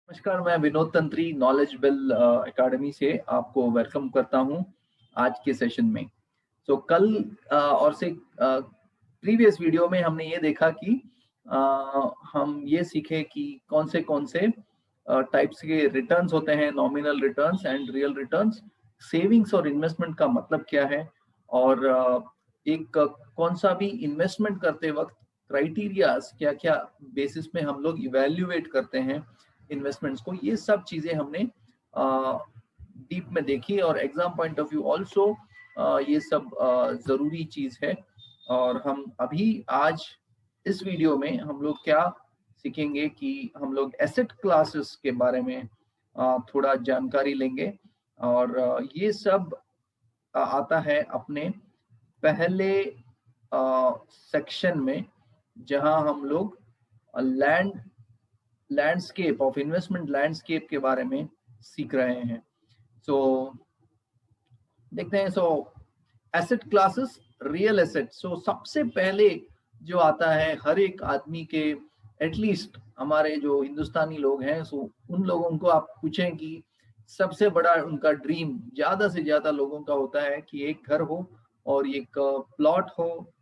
नमस्कार, मैं Vinod तंत्री knowledgeable academy से आपको वेलकम करता हूं आज के सेशन में। कल और से प्रीवियस वीडियो में हमने ये देखा कि अ, हम ये सीखे कि कौन से टाइप्स के रिटर्न्स होते हैं, nominal returns and real returns, savings और इन्वेस्टमेंट का मतलब क्या है, और एक कौन सा भी इन्वेस्टमेंट करते वक्त क्राइटेरियाज क्या क्या बेसिस में हम लोग इवेल्युएट करते हैं इन्वेस्टमेंट्स को। ये सब चीजें हमने डीप में देखी, और exam point of view also ये सब जरूरी चीज है। और हम अभी आज इस वीडियो में हम लोग क्या सीखेंगे कि हम लोग एसेट क्लासेस के बारे में थोड़ा जानकारी लेंगे। और ये सब आता है अपने पहले सेक्शन में, जहां हम लोग लैंडस्केप ऑफ इन्वेस्टमेंट लैंडस्केप के बारे में सीख रहे हैं। सो देखते हैं। Asset classes, real asset. सबसे पहले जो आता है हर एक आदमी के, एटलीस्ट हमारे जो हिंदुस्तानी लोग हैं, उन लोगों को आप पूछें कि सबसे बड़ा उनका ड्रीम ज्यादा से ज्यादा लोगों का होता है कि एक घर हो और एक प्लॉट हो,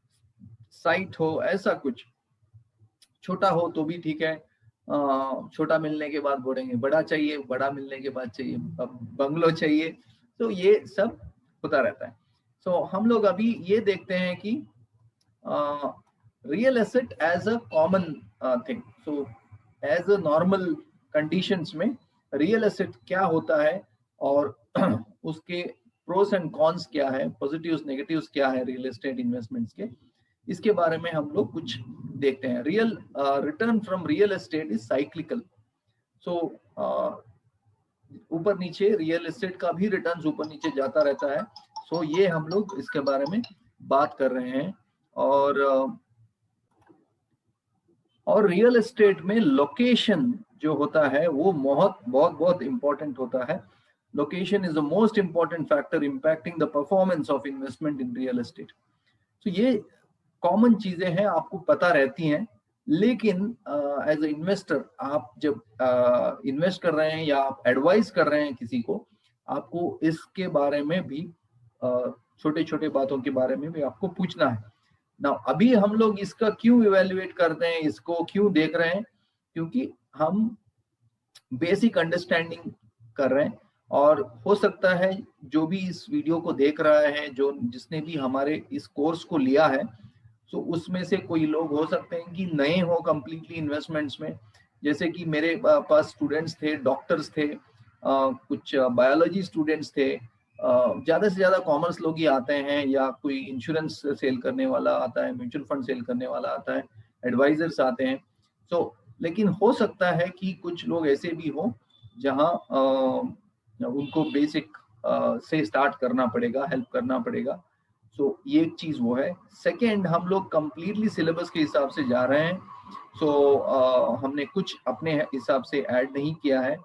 साइट हो, ऐसा कुछ। छोटा हो तो भी ठीक है, छोटा मिलने के बाद बोलेंगे बड़ा चाहिए, बड़ा मिलने के बाद चाहिए बंगलो चाहिए। तो ये सब होता रहता है। हम लोग अभी ये देखते हैं कि real asset as a common thing. As a normal conditions में रियल एसेट क्या होता है, और उसके प्रोस एंड कॉन्स क्या है, पॉजिटिव्स नेगेटिव्स क्या है रियल एस्टेट इन्वेस्टमेंट्स के, इसके बारे में हम लोग कुछ देखते हैं। Real return from real estate is cyclical. So ऊपर नीचे रियल एस्टेट का भी रिटर्न ऊपर नीचे जाता रहता है। ये हम लोग इसके बारे में बात कर रहे हैं। और रियल एस्टेट में लोकेशन जो होता है वो बहुत बहुत बहुत इंपॉर्टेंट होता है। Location is the most important factor impacting the performance of investment in real estate. तो ये कॉमन चीजें हैं, आपको पता रहती हैं। लेकिन एज ए इन्वेस्टर आप जब इन्वेस्ट कर रहे हैं या आप एडवाइस कर रहे हैं किसी को, आपको इसके बारे में भी छोटे छोटे बातों के बारे में भी आपको पूछना है ना। अभी हम लोग इसका क्यों इवेल्युएट करते हैं, इसको क्यों देख रहे हैं, क्योंकि हम बेसिक अंडरस्टैंडिंग कर रहे हैं। और हो सकता है जो भी इस वीडियो को देख रहा है, जो जिसने भी हमारे इस कोर्स को लिया है, तो उसमें से कोई लोग हो सकते हैं कि नए हो कंप्लीटली इन्वेस्टमेंट्स में। जैसे कि मेरे पास स्टूडेंट्स थे, डॉक्टर्स थे, कुछ बायोलॉजी स्टूडेंट्स थे, ज्यादा से ज्यादा कॉमर्स लोग ही आते हैं, या कोई इंश्योरेंस सेल करने वाला आता है, म्यूचुअल फंड सेल करने वाला आता है, एडवाइजर्स आते हैं। लेकिन हो सकता है कि कुछ लोग ऐसे भी हो जहाँ उनको बेसिक से स्टार्ट करना पड़ेगा, हेल्प करना पड़ेगा। ये एक चीज वो है। सेकेंड, हम लोग कंप्लीटली सिलेबस के हिसाब से जा रहे हैं। हमने कुछ अपने हिसाब से ऐड नहीं किया है।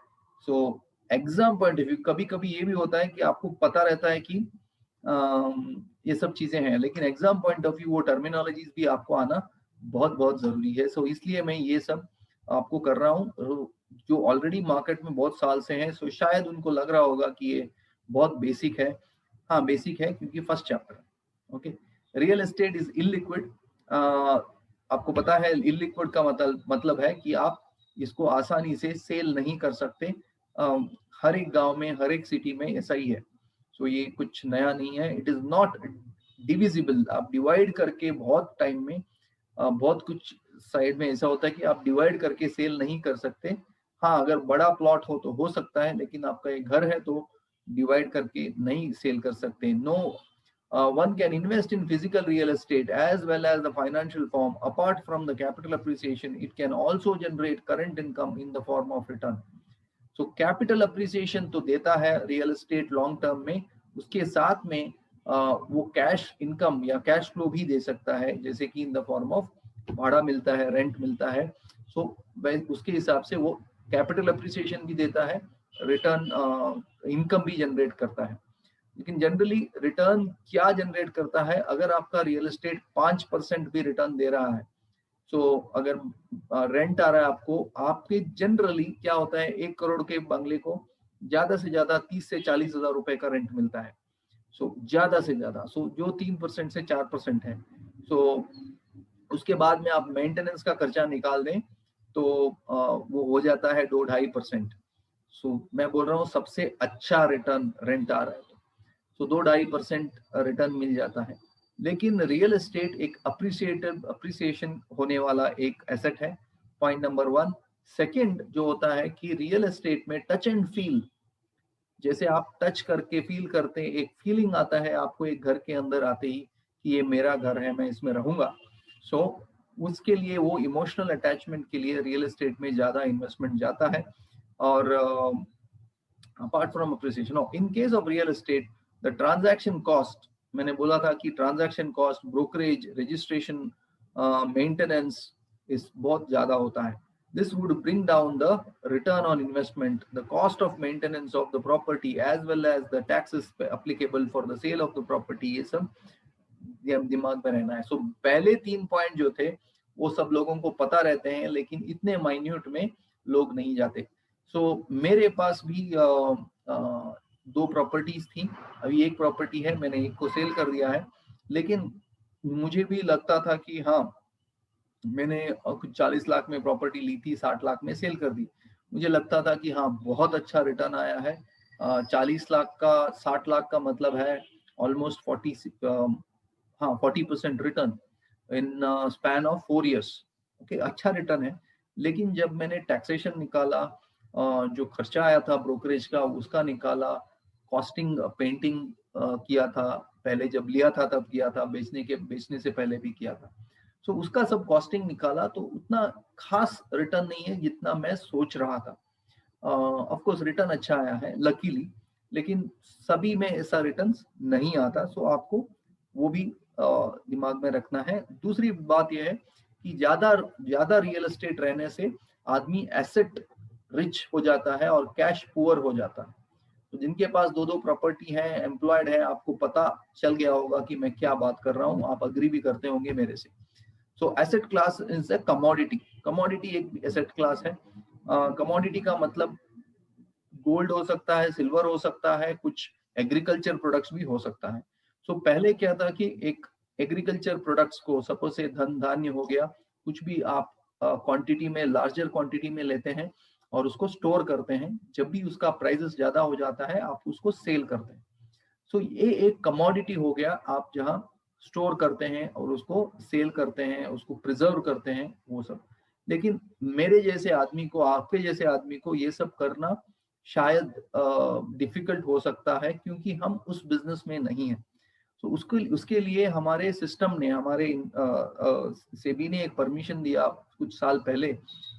एग्जाम पॉइंट ऑफ व्यू, कभी कभी ये भी होता है कि आपको पता रहता है कि ये सब चीजें हैं, लेकिन एग्जाम पॉइंट ऑफ व्यू वो टर्मिनोलॉजीज भी आपको आना बहुत बहुत जरूरी है। इसलिए मैं ये सब आपको कर रहा हूँ। जो ऑलरेडी मार्केट में बहुत साल से हैं, शायद उनको लग रहा होगा कि ये बहुत बेसिक है। हाँ, बेसिक है क्योंकि फर्स्ट चैप्टर है। Okay. Real estate is illiquid. आपको पता है इलिक्विड का मतलब है कि आप इसको आसानी से सेल नहीं कर सकते। हर एक गांव में, हर एक सिटी में ऐसा ही है। ये कुछ नया नहीं है। It is not divisible. आप डिवाइड करके बहुत टाइम में, बहुत कुछ साइड में ऐसा होता है कि आप डिवाइड करके सेल नहीं कर सकते। हाँ, अगर बड़ा प्लॉट हो तो हो सकता है, लेकिन आपका एक घर है तो डिवाइड करके नहीं सेल कर सकते। No, one can invest in physical real estate as well as the financial form. Apart from the capital appreciation, it can also generate current income in the form of return. Capital appreciation तो देता है real estate long term में, उसके साथ में वो cash income या cash flow भी दे सकता है, जैसे कि इन द फॉर्म ऑफ भाड़ा मिलता है, रेंट मिलता है। उसके हिसाब से वो कैपिटल अप्रिसिएशन भी देता है, रिटर्न इनकम भी जनरेट करता है। लेकिन जनरली रिटर्न क्या जनरेट करता है, अगर आपका रियल एस्टेट 5% भी रिटर्न दे रहा है, अगर रेंट आ रहा है आपको, आपके जनरली क्या होता है, 1 करोड़ के बंगले को ज्यादा से ज्यादा 30 से 40 हजार रुपए का रेंट मिलता है। ज्यादा से ज्यादा जो 3% से 4% है। सो उसके बाद में आप मेंटेनेंस का खर्चा निकाल दें तो वो हो जाता है 2-2.5%। मैं बोल रहा हूँ सबसे अच्छा रिटर्न रेंट आ रहा है तो 2-2.5% रिटर्न मिल जाता है। लेकिन रियल एस्टेट एक अप्रिसिएशन होने वाला एक एसेट है, पॉइंट नंबर 1। सेकंड जो होता है कि रियल एस्टेट में टच एंड फील, जैसे आप टच करके फील करते हैं, एक फीलिंग आता है आपको एक घर के अंदर आते ही कि ये मेरा घर है, मैं इसमें रहूंगा। उसके लिए वो इमोशनल अटैचमेंट के लिए रियल एस्टेट में ज्यादा इन्वेस्टमेंट जाता है। और apart from appreciation, no, in case of real estate, the transaction cost, मैंने बोला था कि transaction cost, brokerage, registration, maintenance is बहुत ज्यादा होता है। This would bring down the return on investment, the cost of maintenance of the property, as well as the taxes applicable for the sale of the property। ये सब दिमाग में रहना है। पहले 3 पॉइंट जो थे वो सब लोगों को पता रहते हैं, लेकिन इतने माइन्यूट में लोग नहीं जाते। मेरे पास भी 2 प्रॉपर्टीज थी, अभी 1 प्रॉपर्टी है, मैंने 1 को सेल कर दिया है। लेकिन मुझे भी लगता था कि हाँ, मैंने कुछ 40 लाख में प्रॉपर्टी ली थी, 60 लाख में सेल कर दी। मुझे लगता था कि हाँ बहुत अच्छा रिटर्न आया है। 40 लाख का 60 लाख का मतलब है almost 40% return in span of 4 years। Okay, अच्छा रिटर्न है। लेकिन जब मैंने टैक्सेशन निकाला, जो खर्चा आया था ब्रोकरेज का उसका निकाला, कॉस्टिंग पेंटिंग किया था, पहले जब लिया था तब किया था, बेचने से पहले भी किया था। उसका सब कॉस्टिंग निकाला तो उतना खास रिटर्न नहीं है जितना मैं सोच रहा था। ऑफ कोर्स रिटर्न अच्छा आया है लकीली, लेकिन सभी में ऐसा रिटर्न नहीं आता। आपको वो भी दिमाग में रखना है। दूसरी बात यह है कि ज्यादा ज्यादा रियल एस्टेट रहने से आदमी एसेट रिच हो जाता है और कैश पुअर हो जाता है। तो जिनके पास 2-2 प्रॉपर्टी है, एम्प्लॉयड है, आपको पता चल गया होगा कि मैं क्या बात कर रहा हूँ, आप अग्री भी करते होंगे मेरे से। Asset class is a commodity. Commodity एक एसेट क्लास है। कमोडिटी का मतलब गोल्ड हो सकता है, सिल्वर हो सकता है, कुछ एग्रीकल्चर प्रोडक्ट्स भी हो सकता है। पहले क्या था कि एक एग्रीकल्चर प्रोडक्ट्स को, सपोज से धन धान्य हो गया, कुछ भी आप क्वांटिटी में, लार्जर क्वांटिटी में लेते हैं और उसको स्टोर करते हैं। जब भी उसका प्राइसेस ज्यादा हो जाता है आप उसको सेल करते हैं। ये एक कमोडिटी हो गया, आप जहां स्टोर करते हैं और उसको सेल करते हैं, उसको प्रिजर्व करते हैं, वो सब। लेकिन मेरे जैसे आदमी को, आपके जैसे आदमी को ये सब करना शायद डिफिकल्ट हो सकता है, क्योंकि हम उस बिजनेस में नहीं है। उसके लिए हमारे सिस्टम ने, हमारे सेबी ने एक परमिशन दिया कुछ साल पहले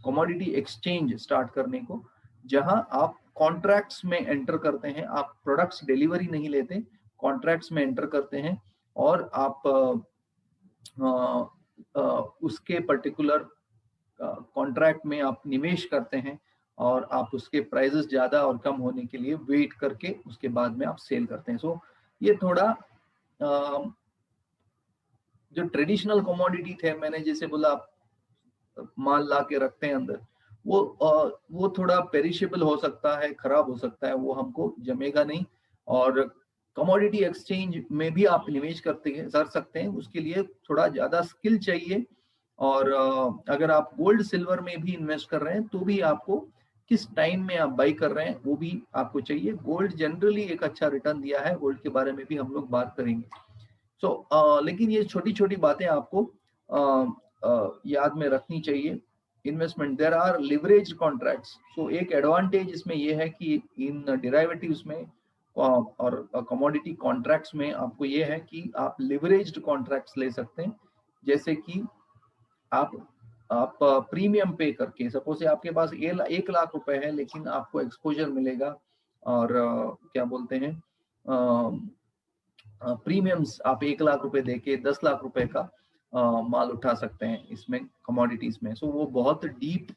कमोडिटी एक्सचेंज स्टार्ट करने को, जहां आप कॉन्ट्रैक्ट्स में एंटर करते हैं। आप प्रोडक्ट्स डिलीवरी नहीं लेते, कॉन्ट्रैक्ट्स में एंटर करते हैं और आप उसके पर्टिकुलर कॉन्ट्रैक्ट में आप निवेश करते हैं और आप उसके प्राइसेस ज्यादा और कम होने के लिए वेट करके उसके बाद में आप सेल करते हैं। ये थोड़ा जो ट्रेडिशनल कमोडिटी थे, मैंने जैसे बोला माल ला के रखते हैं अंदर, वो थोड़ा पेरिशेबल हो सकता है, खराब हो सकता है, वो हमको जमेगा नहीं। और कमोडिटी एक्सचेंज में भी आप निवेश कर सकते हैं, उसके लिए थोड़ा ज्यादा स्किल चाहिए। और अगर आप गोल्ड सिल्वर में भी इन्वेस्ट कर रहे हैं तो भी आपको किस टाइम में आप बाई कर रहे हैं वो भी आपको चाहिए। गोल्ड जनरली एक अच्छा रिटर्न दिया है, गोल्ड के बारे में भी हम लोग बात करेंगे। लेकिन ये छोटी छोटी बातें आपको याद में रखनी चाहिए। Investment, there are leverage contracts. एक एडवांटेज इसमें यह है कि इन डेरिवेटिव्स में और कमोडिटी कॉन्ट्रैक्ट्स में आपको ये है कि आप लिवरेज्ड कॉन्ट्रैक्ट्स ले सकते हैं। जैसे कि आप प्रीमियम पे करके, सपोज आपके पास 1 लाख रुपए है, लेकिन आपको एक्सपोजर मिलेगा और क्या बोलते हैं, प्रीमियम्स आप 1 लाख रुपए देके 10 लाख रुपए का माल उठा सकते हैं इसमें, कमोडिटीज में। वो बहुत डीप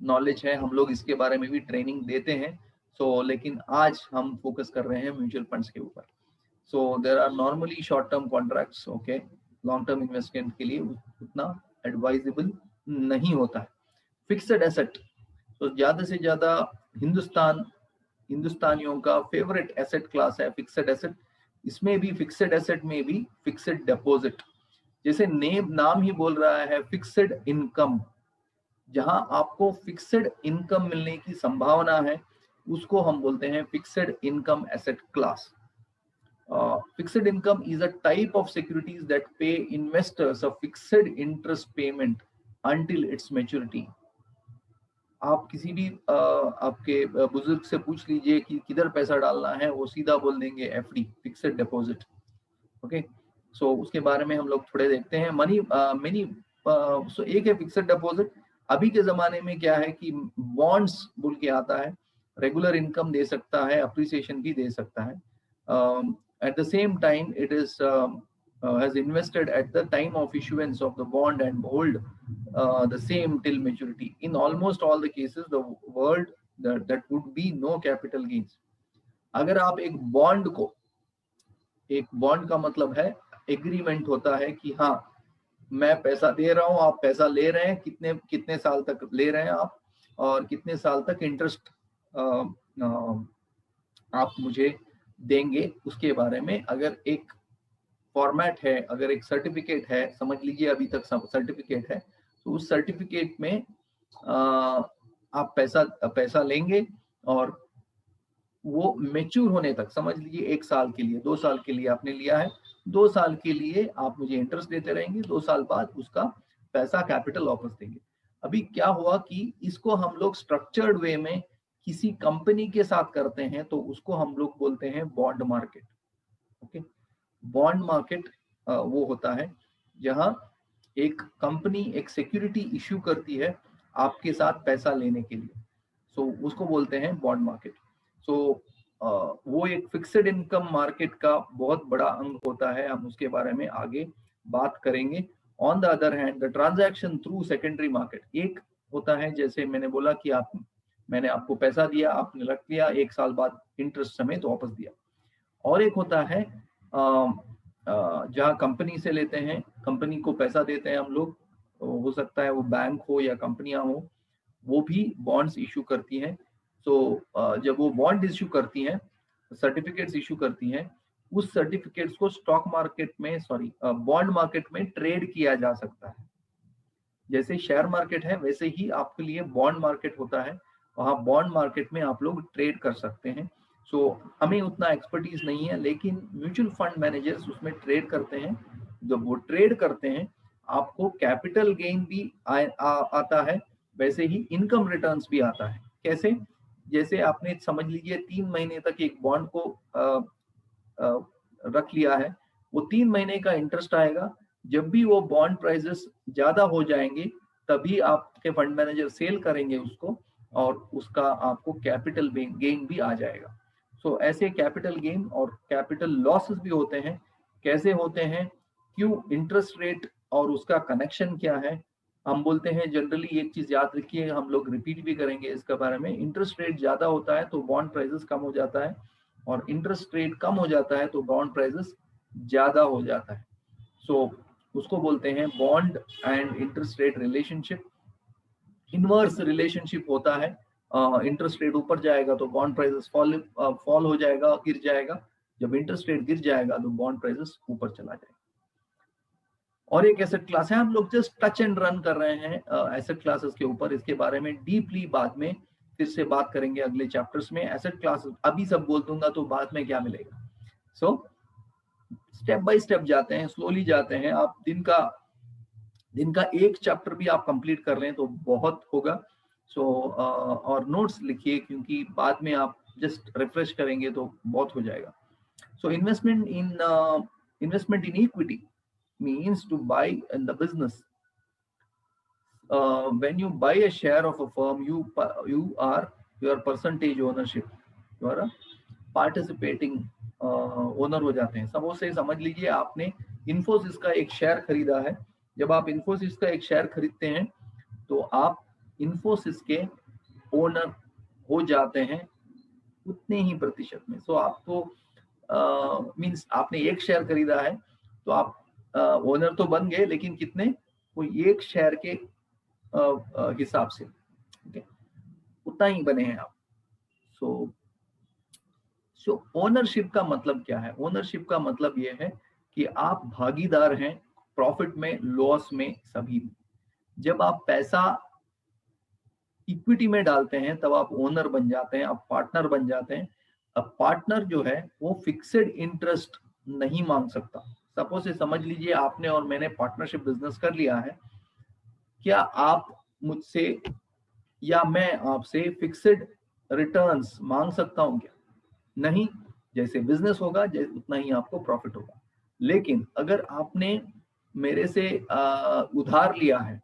नॉलेज है, हम लोग इसके बारे में भी ट्रेनिंग देते हैं। लेकिन आज हम फोकस कर रहे हैं म्यूचुअल फंड्स के ऊपर। There are normally short term contracts. Okay, long term investment के लिए उतना एडवाइजेबल नहीं होता है। फिक्स्ड एसेट, तो ज्यादा से ज्यादा हिंदुस्तानियों का फेवरेट एसेट क्लास है फिक्स्ड एसेट। इसमें भी फिक्स्ड एसेट में भी फिक्स्ड डिपॉजिट, जैसे नाम ही बोल रहा है फिक्स्ड इनकम, जहां आपको फिक्स्ड इनकम मिलने की संभावना है, उसको हम बोलते हैं fixed income asset class. Fixed income is a type of securities that pay investors a fixed interest payment until its maturity. आप किसी भी आपके बुजुर्ग से पूछ लीजिए कि किधर पैसा डालना है, वो सीधा बोल देंगे एफडी, फिक्स्ड डिपॉजिट। ओके, सो उसके बारे में हम लोग थोड़े देखते हैं। सो एक है फिक्स्ड डिपॉजिट। अभी के जमाने में क्या है कि बॉन्ड्स बोल के आता है, रेगुलर इनकम दे सकता है, अप्रिसिएशन भी दे सकता है। At the same time, it is has invested at the time of issuance of the bond and hold the same till maturity. In almost all the cases, the world that would be no capital gains. अगर आप एक bond का मतलब है agreement होता है कि हाँ मैं पैसा दे रहा हूँ, आप पैसा ले रहे हैं, कितने कितने साल तक ले रहे हैं आप, और कितने साल तक इंटरेस्ट आप मुझे देंगे, उसके बारे में अगर एक फॉर्मेट है, अगर एक सर्टिफिकेट है, समझ लीजिए अभी तक सर्टिफिकेट है, तो उस सर्टिफिकेट में आप पैसा लेंगे और वो मेच्योर होने तक, समझ लीजिए 1 साल के लिए, 2 साल के लिए आपने लिया है, 2 साल के लिए आप मुझे इंटरेस्ट देते रहेंगे, 2 साल बाद उसका पैसा कैपिटल वापस देंगे। अभी क्या हुआ कि इसको हम लोग स्ट्रक्चर्ड वे में किसी कंपनी के साथ करते हैं, तो उसको हम लोग बोलते हैं bond market. Okay, bond market वो होता है जहां एक कंपनी एक सिक्योरिटी इश्यू करती है आपके साथ पैसा लेने के लिए, सो उसको बोलते हैं बॉन्ड मार्केट। सो वो एक फिक्स्ड इनकम मार्केट का बहुत बड़ा अंग होता है, हम उसके बारे में आगे बात करेंगे। On the other hand, the transaction through secondary market एक होता है, जैसे मैंने बोला कि मैंने आपको पैसा दिया, आपने रख लिया, 1 साल बाद इंटरेस्ट समेत वापस दिया। और एक होता है जहाँ कंपनी से लेते हैं, कंपनी को पैसा देते हैं हम लोग, हो सकता है वो बैंक हो या कंपनियां हो, वो भी बॉन्ड्स इशू करती हैं। सो जब वो बॉन्ड इशू करती हैं, सर्टिफिकेट्स इशू करती हैं, उस सर्टिफिकेट्स को स्टॉक मार्केट में बॉन्ड मार्केट में ट्रेड किया जा सकता है। जैसे शेयर मार्केट है वैसे ही आपके लिए बॉन्ड मार्केट होता है, वहाँ बॉन्ड मार्केट में आप लोग ट्रेड कर सकते हैं। सो हमें उतना एक्सपर्टीज नहीं है, लेकिन म्यूचुअल फंड मैनेजर्स उसमें ट्रेड करते हैं। जब वो ट्रेड करते हैं, आपको कैपिटल गेन भी आता है, वैसे ही इनकम रिटर्न्स भी आता है। कैसे? जैसे आपने समझ लीजिए 3 महीने तक एक बॉन्ड को रख लिया है, वो 3 महीने का इंटरेस्ट आएगा। जब भी वो बॉन्ड प्राइसेस ज्यादा हो जाएंगे, तभी आपके फंड मैनेजर सेल करेंगे उसको, और उसका आपको कैपिटल गेन भी आ जाएगा। सो ऐसे कैपिटल गेन और कैपिटल लॉसेस भी होते हैं। कैसे होते हैं, क्यों, इंटरेस्ट रेट और उसका कनेक्शन क्या है। हम बोलते हैं जनरली, एक चीज याद रखिए, हम लोग रिपीट भी करेंगे इसके बारे में, इंटरेस्ट रेट ज्यादा होता है तो बॉन्ड प्राइसेस कम हो जाता है, और इंटरेस्ट रेट कम हो जाता है तो बॉन्ड प्राइसेस ज्यादा हो जाता है। सो उसको बोलते हैं bond and interest rate relationship. Inverse relationship होता है, इंटरेस्ट रेट ऊपर जाएगा तो बॉन्ड प्राइसेस फॉल हो जाएगा, गिर जाएगा। जब इंटरेस्ट रेट गिर जाएगा तो बॉन्ड प्राइसेस ऊपर चला जाएगा। और एक एसेट क्लास है, हम लोग जस्ट टच एंड रन कर रहे हैं एसेट क्लासेस के ऊपर, इसके बारे में डीपली बाद में फिर से बात करेंगे अगले चैप्टर्स में। एसेट क्लासेस अभी सब बोल दूंगा तो बाद में क्या मिलेगा। सो स्टेप बाय स्टेप जाते हैं, स्लोली जाते हैं। आप दिन का एक चैप्टर भी आप कंप्लीट कर लें तो बहुत होगा। सो और नोट्स लिखिए, क्योंकि बाद में आप जस्ट रिफ्रेश करेंगे तो बहुत हो जाएगा। So investment in equity means to buy in the business. When you buy a share of a firm, you are your percentage ownership. You are a participating owner हो जाते हैं। सब से समझ लीजिए, आपने इन्फोसिस का एक शेयर खरीदा है। जब आप इन्फोसिस का एक शेयर खरीदते हैं तो आप इन्फोसिस के ओनर हो जाते हैं उतने ही प्रतिशत में। सो आपको मीन्स आपने एक शेयर खरीदा है तो आप ओनर तो बन गए, लेकिन कितने, वो एक शेयर के हिसाब से, ठीक है, उतना ही बने हैं आप। सो ओनरशिप का मतलब क्या है? ओनरशिप का मतलब ये है कि आप भागीदार हैं प्रॉफिट में, लॉस में, सभी में। जब आप पैसा इक्विटी में डालते हैं तब आप ओनर बन जाते हैं, आप पार्टनर बन जाते हैं। अब पार्टनर जो है वो फिक्स्ड इंटरेस्ट नहीं मांग सकता। सपोज से समझ लीजिए आपने और मैंने पार्टनरशिप बिजनेस कर लिया है, क्या आप मुझसे या मैं आपसे फिक्स्ड रिटर्न्स मांग सकता हूं क्या? नहीं। जैसे बिजनेस होगा उतना ही आपको प्रॉफिट होगा। लेकिन अगर आपने मेरे से उधार लिया है,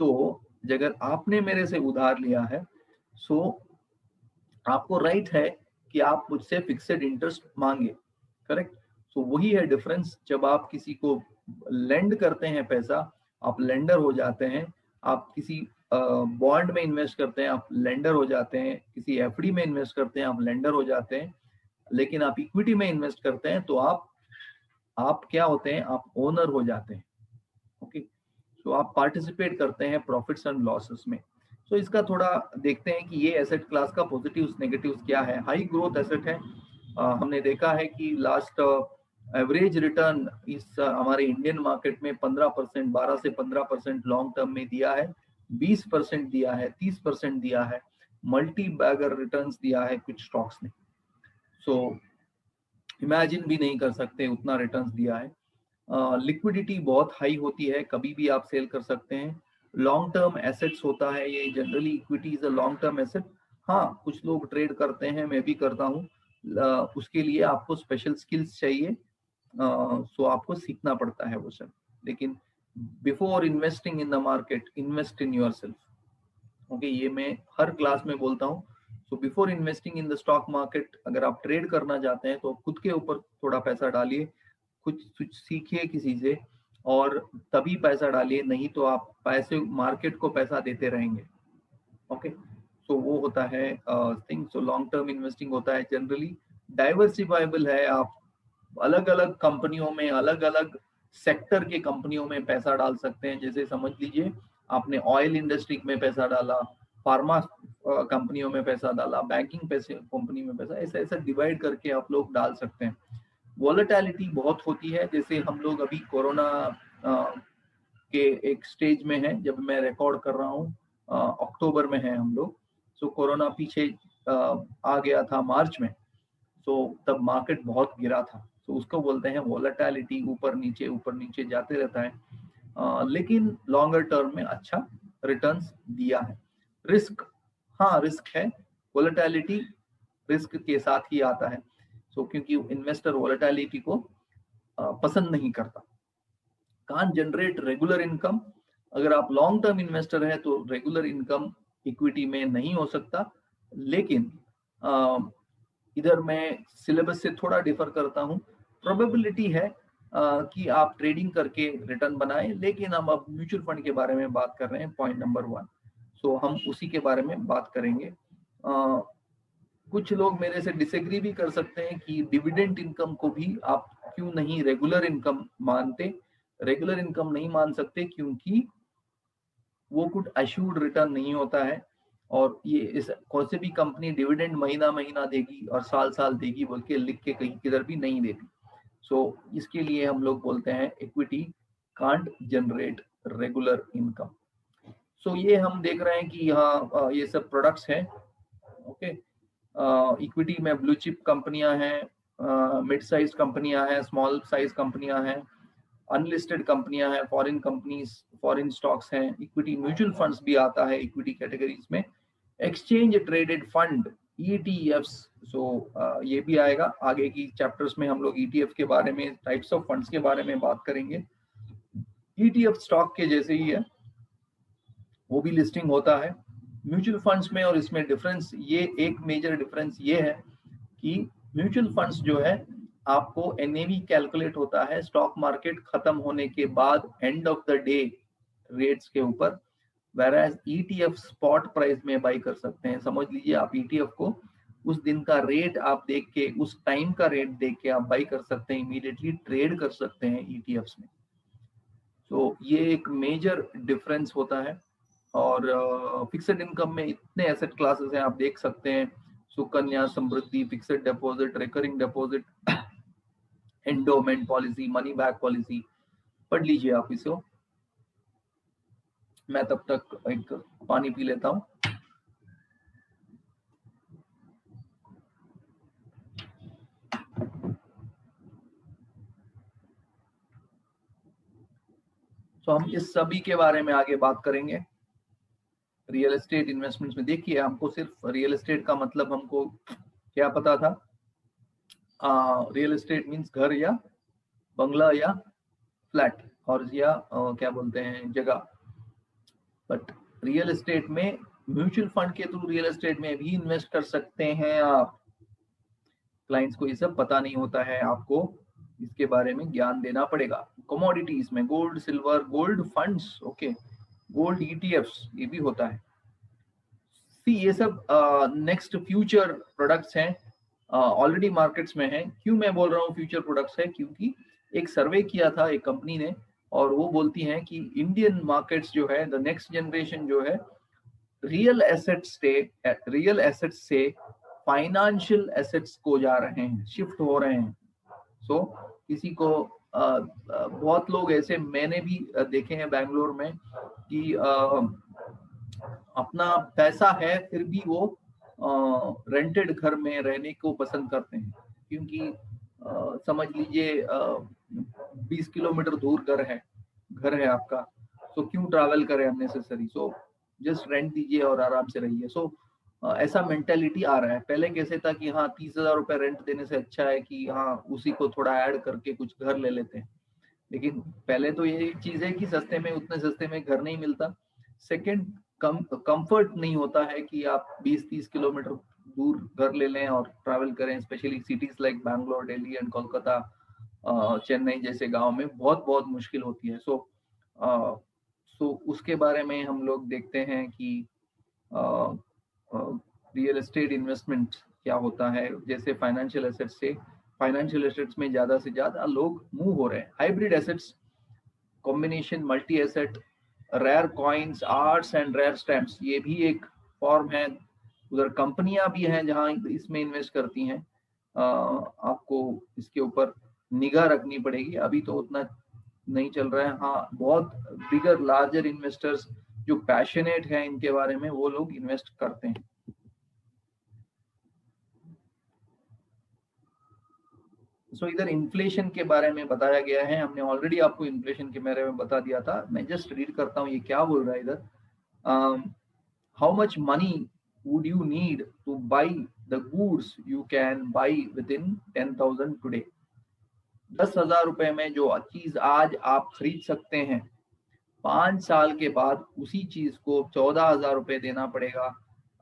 तो अगर आपने मेरे से उधार लिया है, सो आपको राइट है कि आप मुझसे फिक्स्ड इंटरेस्ट मांगे, करेक्ट? सो वही है डिफरेंस। जब आप किसी को लेंड करते हैं पैसा, आप लेंडर हो जाते हैं। आप किसी बॉन्ड में इन्वेस्ट करते हैं, आप लेंडर हो जाते हैं। किसी एफडी में इन्वेस्ट करते हैं, आप लेंडर हो जाते हैं। लेकिन आप इक्विटी में इन्वेस्ट करते हैं तो आप क्या होते हैं? आप ओनर हो जाते हैं। ओके, तो आप पार्टिसिपेट करते हैं प्रॉफिट्स एंड लॉसेस में। तो इसका थोड़ा देखते हैं कि ये एसेट क्लास का पॉजिटिव्स नेगेटिव्स क्या है। हाई ग्रोथ एसेट है। हमने देखा है कि लास्ट एवरेज रिटर्न इस हमारे इंडियन मार्केट में 15%, 12 से 15% लॉन्ग टर्म में दिया है, 20% दिया है, 30% दिया है, मल्टी बैगर रिटर्न्स दिया है कुछ स्टॉक्स ने। सो इमेजिन भी नहीं कर सकते उतना रिटर्न्स दिया है। लिक्विडिटी बहुत हाई होती है, कभी भी आप सेल कर सकते हैं। लॉन्ग टर्म एसेट्स होता है ये, generally equity is a long term asset. हाँ, कुछ लोग ट्रेड करते हैं, मैं भी करता हूँ। उसके लिए आपको स्पेशल स्किल्स चाहिए, सो आपको सीखना पड़ता है वो सब। लेकिन before investing in the market, invest in your self. Okay, ये मैं हर क्लास में बोलता हूँ। So before investing in the stock market, अगर आप ट्रेड करना चाहते हैं तो खुद के ऊपर थोड़ा पैसा डालिए, कुछ सीखिए किसी से, और तभी पैसा डालिए, नहीं तो आप पैसे मार्केट को पैसा देते रहेंगे। ओके, तो वो होता है thing. So long term investing होता है जनरली डाइवर्सिफाइबल है। आप अलग अलग कंपनियों में, अलग अलग सेक्टर के कंपनियों में पैसा डाल सकते हैं। जैसे समझ लीजिए आपने ऑयल इंडस्ट्री में पैसा डाला, फार्मा कंपनियों में पैसा डाला, बैंकिंग पैसे कंपनी में पैसा, ऐसा ऐसा डिवाइड करके आप लोग डाल सकते हैं। वॉलेटिलिटी बहुत होती है। जैसे हम लोग अभी कोरोना के एक स्टेज में है, जब मैं रिकॉर्ड कर रहा हूँ अक्टूबर में है हम लोग। सो कोरोना पीछे आ गया था मार्च में। सो तब मार्केट बहुत गिरा था। तो उसको बोलते हैं वॉलेटिलिटी, ऊपर नीचे जाते रहता है। लेकिन लॉन्गर टर्म में अच्छा रिटर्न्स दिया है। रिस्क, हाँ रिस्क है। वॉलेटिलिटी रिस्क के साथ ही आता है। सो क्योंकि इन्वेस्टर वॉलेटिलिटी को पसंद नहीं करता। Can't generate regular income. अगर आप लॉन्ग टर्म इन्वेस्टर है तो रेगुलर इनकम इक्विटी में नहीं हो सकता। लेकिन इधर मैं सिलेबस से थोड़ा डिफर करता हूँ। प्रोबेबिलिटी है कि आप ट्रेडिंग करके रिटर्न बनाएं, लेकिन हम अब म्यूचुअल फंड के बारे में बात कर रहे हैं, पॉइंट नंबर 1। सो हम उसी के बारे में बात करेंगे। कुछ लोग मेरे से डिसएग्री भी कर सकते हैं कि डिविडेंड इनकम को भी आप क्यों नहीं रेगुलर इनकम मानते। रेगुलर इनकम नहीं मान सकते क्योंकि वो कुछ अश्योर्ड रिटर्न नहीं होता है, और ये इस कौन से भी कंपनी डिविडेंड महीना महीना देगी और साल साल देगी बोल के लिख के कहीं किधर भी नहीं देती। सो इसके लिए हम लोग बोलते हैं equity can't generate regular income. So ये हम देख रहे हैं कि यहाँ ये सब प्रोडक्ट्स हैं। ओके, इक्विटी में ब्लू चिप कंपनियां हैं, मिड साइज कंपनियां हैं, स्मॉल साइज कंपनियां हैं, अनलिस्टेड कंपनियां हैं, फॉरेन कंपनीज, फॉरेन स्टॉक्स हैं। इक्विटी म्यूचुअल फंड्स भी आता है इक्विटी कैटेगरीज में। Exchange traded fund, ETFs. So ये भी आएगा आगे की चैप्टर्स में। हम लोग ईटीएफ के बारे में, टाइप्स ऑफ फंड्स के बारे में बात करेंगे। ईटीएफ स्टॉक के जैसे ही है, वो भी लिस्टिंग होता है म्यूचुअल फंड्स में। और इसमें डिफरेंस, ये एक मेजर डिफरेंस ये है कि म्यूचुअल फंड्स जो है आपको एनएवी कैलकुलेट होता है स्टॉक मार्केट खत्म होने के बाद, end of the day rates के ऊपर। whereas ETF स्पॉट प्राइस में बाई कर सकते हैं। समझ लीजिए आप ETF को उस दिन का रेट आप देख के, उस टाइम का रेट देख के आप बाई कर सकते हैं, इमीडिएटली ट्रेड कर सकते हैं ETFs में। तो ये एक मेजर डिफरेंस होता है। और फिक्स्ड इनकम में इतने एसेट क्लासेस हैं, आप देख सकते हैं, Sukanya Samriddhi, fixed deposit, recurring deposit, endowment policy, money back policy. पढ़ लीजिए आप इसको, मैं तब तक एक पानी पी लेता हूँ। तो हम इस सभी के बारे में आगे बात करेंगे। रियल एस्टेट इन्वेस्टमेंट्स में देखिए, हमको सिर्फ रियल एस्टेट का मतलब हमको क्या पता था, रियल एस्टेट मीन्स घर या बंगला या फ्लैट और या क्या बोलते हैं जगह। बट रियल एस्टेट में म्यूचुअल फंड के थ्रू रियल एस्टेट में भी इन्वेस्ट कर सकते हैं आप। क्लाइंट्स को ये सब पता नहीं होता है, आपको इसके बारे में ज्ञान देना पड़ेगा। कमोडिटीज में gold, silver, gold funds, okay, gold ETFs, ये भी होता है। ये सब नेक्स्ट फ्यूचर प्रोडक्ट्स हैं, ऑलरेडी मार्केट्स में हैं। क्यों मैं बोल रहा हूँ फ्यूचर प्रोडक्ट्स है, क्योंकि एक सर्वे किया था एक कंपनी ने, और वो बोलती हैं कि इंडियन मार्केट्स जो है, द नेक्स्ट जनरेशन जो है, रियल एसेट्स से फाइनेंशियल एसेट्स को जा रहे हैं, शिफ्ट हो रहे हैं। सो किसी को बहुत लोग ऐसे मैंने भी देखे हैं बैंगलोर में कि अपना पैसा है फिर भी वो रेंटेड घर में रहने को पसंद करते हैं, क्योंकि समझ लीजिए 20 किलोमीटर दूर घर है आपका, तो क्यों ट्रैवल करें अननेसेसरी, सो जस्ट रेंट दीजिए और आराम से रहिए। सो ऐसा मेंटेलिटी आ रहा है। पहले कैसे था कि हाँ 30,000 रुपए रेंट देने से अच्छा है कि हाँ उसी को थोड़ा ऐड करके कुछ घर ले लेते हैं। लेकिन पहले तो ये चीज है कि सस्ते में, उतने सस्ते में घर नहीं मिलता। सेकंड, कंफर्ट नहीं होता है कि आप 20-30 किलोमीटर दूर घर ले लें और ट्रैवल करें, specially cities like Bangalore, Delhi and Kolkata, Chennai जैसे गांव में बहुत बहुत मुश्किल होती है। सो उसके बारे में हम लोग देखते हैं कि रियल एस्टेट इन्वेस्टमेंट क्या होता है। जैसे फाइनेंशियल एसेट्स से, फाइनेंशियल एसेट्स में ज्यादा से ज्यादा लोग मूव हो रहे हैं। Hybrid assets, combination, multi asset, rare coins, arts and rare stamps, ये भी एक फॉर्म है। उधर कंपनियां भी हैं जहां इसमें इन्वेस्ट करती हैं। आपको इसके ऊपर निगाह रखनी पड़ेगी, अभी तो उतना नहीं चल रहा है। हाँ, बहुत बिगर लार्जर इन्वेस्टर्स जो पैशनेट हैं इनके बारे में, वो लोग इन्वेस्ट करते हैं। सो इधर इन्फ्लेशन के बारे में बताया गया है, हमने ऑलरेडी आपको इन्फ्लेशन के बारे में बता दिया था। मैं जस्ट रीड करता हूँ ये क्या बोल रहा है इधर। How much money would you need to buy the goods you can buy within 10,000 today? 10,000 रुपए में जो चीज आज आप खरीद सकते हैं, 5 साल के बाद उसी चीज को 14,000 रुपए देना पड़ेगा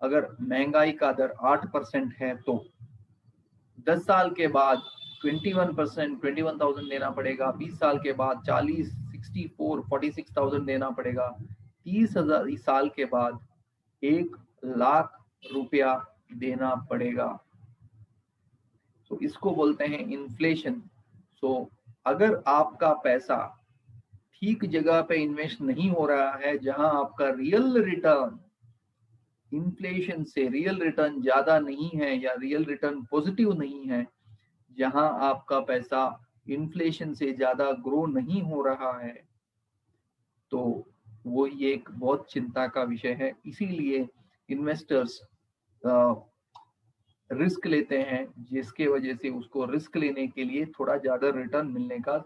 अगर महंगाई का दर 8% है तो। 10 साल के बाद 21%, 21,000 देना पड़ेगा। 20 साल के बाद 40, 64, 46,000 देना पड़ेगा। 30,000 साल के बाद 1,00,000 रुपया देना पड़ेगा। तो इसको बोलते हैं इन्फ्लेशन। सो अगर आपका पैसा ठीक जगह पे इन्वेस्ट नहीं हो रहा है, जहां आपका रियल रिटर्न इन्फ्लेशन से रियल रिटर्न ज्यादा नहीं है या रियल रिटर्न पॉजिटिव नहीं है, जहां आपका पैसा इन्फ्लेशन से ज्यादा ग्रो नहीं हो रहा है, तो वो ये एक बहुत चिंता का विषय है। इसीलिए इन्वेस्टर्स रिस्क लेते हैं, जिसके वजह से उसको रिस्क लेने के लिए थोड़ा ज्यादा रिटर्न मिलने का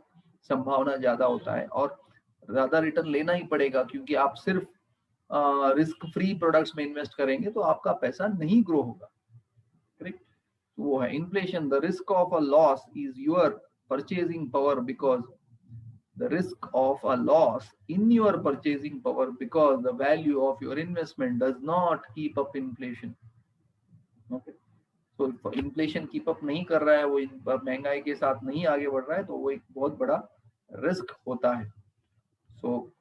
संभावना ज्यादा होता है, और ज्यादा रिटर्न लेना ही पड़ेगा, क्योंकि आप सिर्फ रिस्क फ्री प्रोडक्ट्स में इन्वेस्ट करेंगे तो आपका पैसा नहीं ग्रो होगा। करेक्ट? वो है inflation. The risk of a loss is your purchasing power because the risk of a loss in your purchasing power because the value of your investment does not keep up inflation. Okay, तो inflation keep up नहीं कर रहा है, वो महंगाई के साथ नहीं आगे बढ़ रहा है, तो वो एक बहुत बड़ा रिस्क होता है। सो